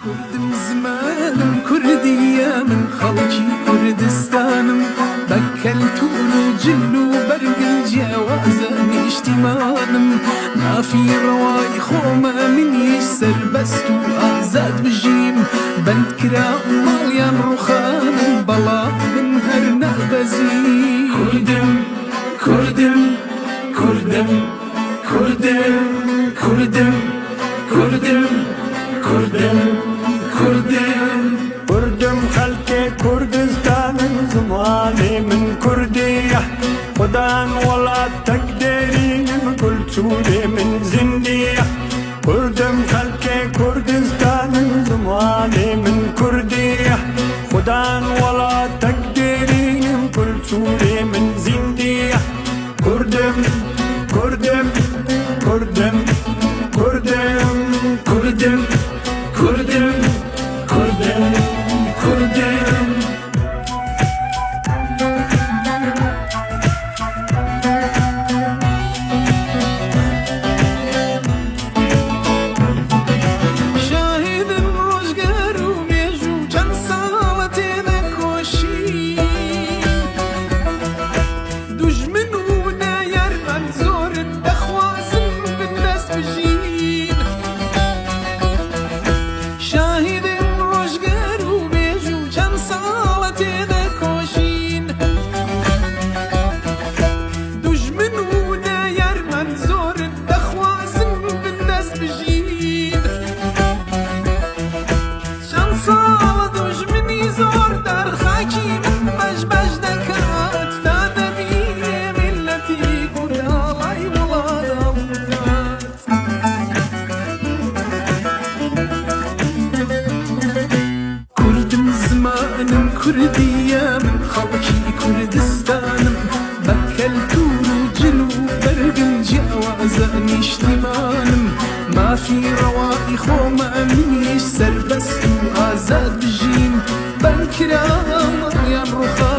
كردم زمانم كردية من خلقي كردستانم بكلتون وجلو برقل جوازن اشتمانم ما في رواي خوما من يسر بست وآزاد بجيم بند كرا ماليان رخانم بلا من هرنا بزيم كردم كردم كردم كردم كردم كردم كردم كردم كردم خلقي كردستان زماني من كردية خدان ولا تقدرين من كل سوري من زندية كردم خلقي كردستان زماني من كردية خدان ولا تقدرين من كل سوري من زندية كردم كردم كردم كردم كردم كردم كردم كردم شاهد روزگار و بیجو چند سالت نکوشی دشمن و نیار من زور دخوازم به دست بجین شاهد روزگار و بیجو چند سالت نکوشین دشمن و نیار من زور دخوازم به دست بجین چند سال دشمنی زور در خاکی من بج دکات فدبی ملتی کردالای ولادم كردم زمانم كردية من خلقي كردستانم بكلتون وجلو برقم جوازن اشتمانم ما في روائي خوما منيش سربست وآزاد بجين بنكرام يا الرخام